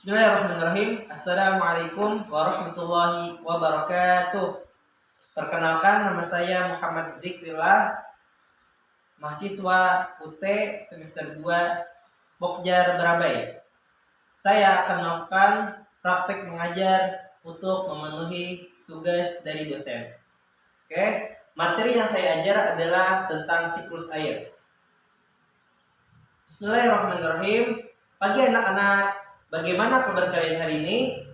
Bismillahirrahmanirrahim. Assalamualaikum warahmatullahi wabarakatuh. Perkenalkan, nama saya Muhammad Zikrillah, mahasiswa UT semester 2 Pokjar Barabai. Saya akan melakukan praktek mengajar untuk memenuhi tugas dari dosen. Oke, materi yang saya ajar adalah tentang siklus air. Bismillahirrahmanirrahim. Pagi anak-anak, bagaimana kabar kalian hari ini?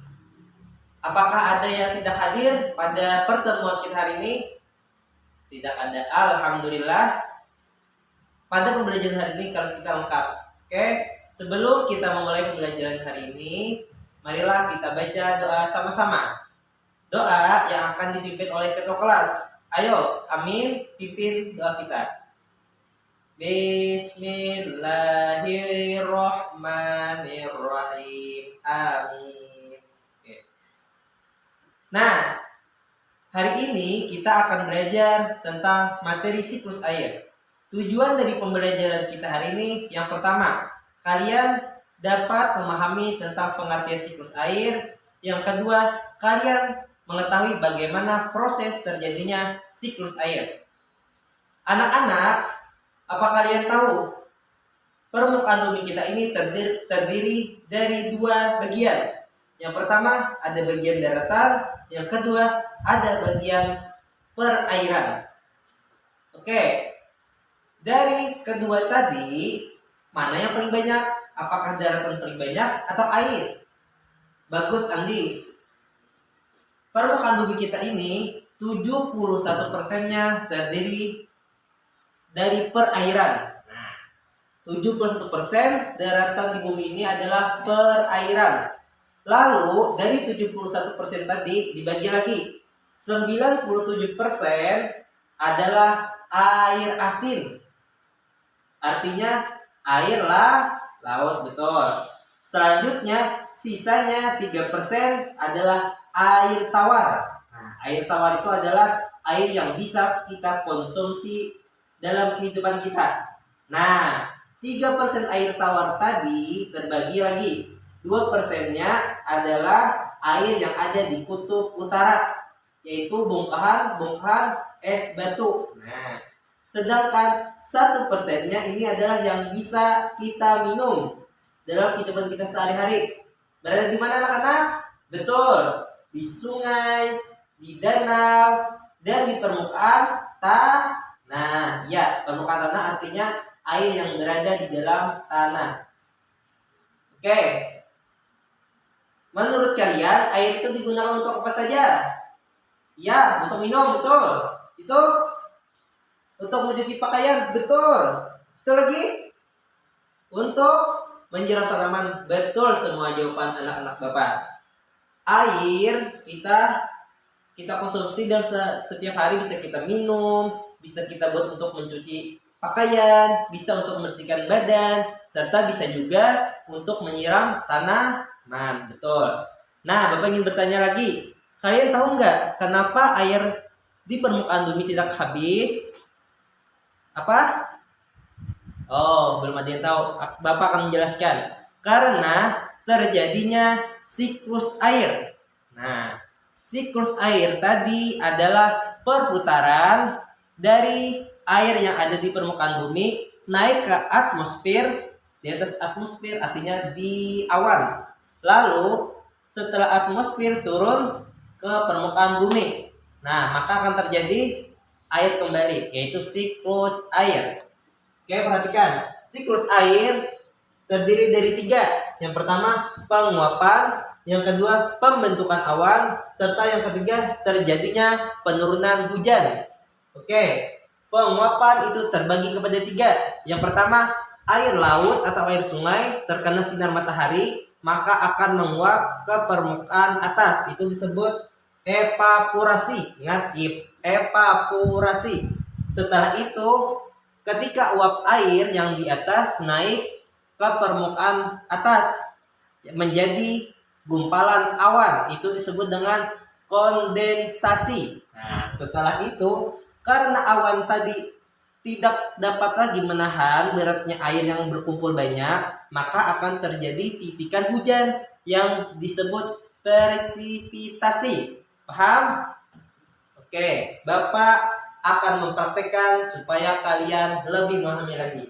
Apakah ada yang tidak hadir pada pertemuan kita hari ini? Tidak ada, alhamdulillah. Pada pembelajaran hari ini kalau kita lengkap. Oke, sebelum kita memulai pembelajaran hari ini, marilah kita baca doa sama-sama. Doa yang akan dipimpin oleh ketua kelas. Ayo, amin, pimpin doa kita. Bismillahirrahmanirrahim. Amin. Oke. Nah, hari ini kita akan belajar tentang materi siklus air. Tujuan dari pembelajaran kita hari ini, yang pertama, kalian dapat memahami tentang pengertian siklus air. Yang kedua, kalian mengetahui bagaimana proses terjadinya siklus air. Anak-anak, apa kalian tahu permukaan bumi kita ini terdiri dari dua bagian? Yang pertama ada bagian daratan, yang kedua ada bagian perairan. Oke, dari kedua tadi mana yang paling banyak? Apakah daratan paling banyak atau air? Bagus Andi. Permukaan bumi kita ini 71%-nya terdiri dari perairan. Nah, 71% daratan di bumi ini adalah perairan. Lalu dari 71% tadi dibagi lagi, 97% adalah air asin. Artinya air laut, betul. Selanjutnya sisanya 3% adalah air tawar. Nah, air tawar itu adalah air yang bisa kita konsumsi dalam kehidupan kita. Nah, 3% air tawar tadi terbagi lagi. 2%-nya adalah air yang ada di kutub utara, yaitu bongkahan es batu. Nah, sedangkan 1%-nya ini adalah yang bisa kita minum dalam kehidupan kita sehari-hari. Berada di mana anak-anak? Betul, di sungai, di danau, dan di permukaan tanah. Nah, ya, permukaan tanah artinya air yang berada di dalam tanah. Oke. Menurut kalian, air itu digunakan untuk apa saja? Ya, untuk minum, betul. Itu untuk mencuci pakaian, betul. Satu lagi, untuk menyiram tanaman, betul semua jawaban anak-anak Bapak. Air kita konsumsi dalam setiap hari, bisa kita minum, bisa kita buat untuk mencuci pakaian, bisa untuk membersihkan badan, serta bisa juga untuk menyiram tanaman, betul. Nah, Bapak ingin bertanya lagi, kalian tahu nggak kenapa air di permukaan bumi tidak habis? Apa? Oh, belum ada yang tahu. Bapak akan menjelaskan. Karena terjadinya siklus air. Nah, siklus air tadi adalah perputaran dari air yang ada di permukaan bumi naik ke atmosfer. Di atas atmosfer artinya di awan. Lalu setelah atmosfer turun ke permukaan bumi. Nah, maka akan terjadi air kembali, yaitu siklus air. Oke, perhatikan. Siklus air terdiri dari 3. Yang pertama penguapan, yang kedua pembentukan awan, serta yang ketiga terjadinya penurunan hujan. Oke, penguapan itu terbagi kepada 3. Yang pertama, air laut atau air sungai terkena sinar matahari, maka akan menguap ke permukaan atas. Itu disebut evaporasi. Ingat, evaporasi. Setelah itu, ketika uap air yang di atas naik ke permukaan atas menjadi gumpalan awan, itu disebut dengan kondensasi. Nah, setelah itu, karena awan tadi tidak dapat lagi menahan beratnya air yang berkumpul banyak, maka akan terjadi titikan hujan. yang disebut presipitasi. Paham? Oke, Bapak akan mempraktekkan supaya kalian lebih memahami lagi.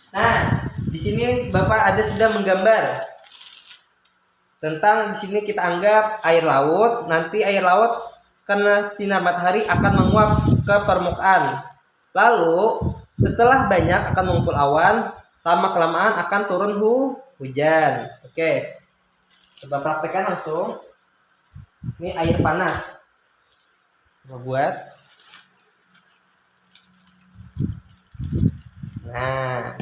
Nah, di sini Bapak ada sudah menggambar tentang, di sini kita anggap air laut. Nanti air laut karena sinar matahari akan menguap ke permukaan. Lalu setelah banyak akan mengumpul awan, lama kelamaan akan turun hujan. Oke. Coba praktekkan langsung. Ini air panas. Coba buat. Nah.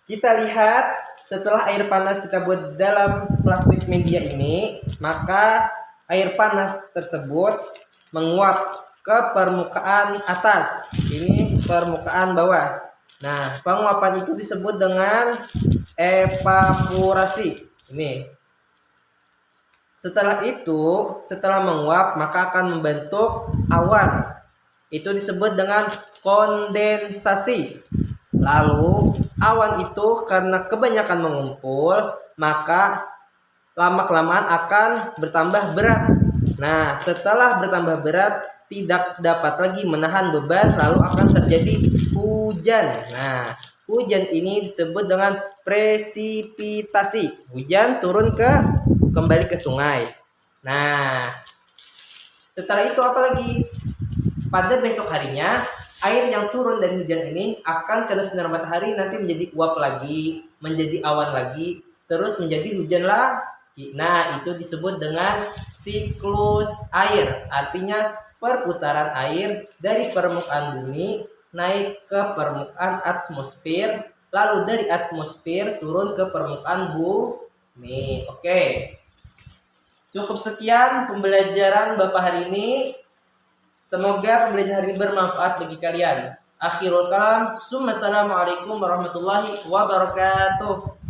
Kita lihat setelah air panas kita buat dalam plastik media ini, maka air panas tersebut menguap ke permukaan atas. Ini permukaan bawah. Nah, penguapan itu disebut dengan evaporasi. Ini. Setelah itu, setelah menguap maka akan membentuk awan. Itu disebut dengan kondensasi. Lalu awan itu karena kebanyakan mengumpul maka lama-kelamaan akan bertambah berat. Nah, setelah bertambah berat tidak dapat lagi menahan beban, lalu akan terjadi hujan. Nah, hujan ini disebut dengan presipitasi. Hujan turun kembali ke sungai. Nah, setelah itu apa lagi? Pada besok harinya air yang turun dari hujan ini akan kena sinar matahari, nanti menjadi uap lagi, menjadi awan lagi, terus menjadi hujan lagi. Nah, itu disebut dengan siklus air. Artinya perputaran air dari permukaan bumi naik ke permukaan atmosfer, lalu dari atmosfer turun ke permukaan bumi. Oke. Cukup sekian pembelajaran Bapak hari ini. Semoga pembelajaran hari ini bermanfaat bagi kalian. Akhirul kalam, assalamualaikum warahmatullahi wabarakatuh.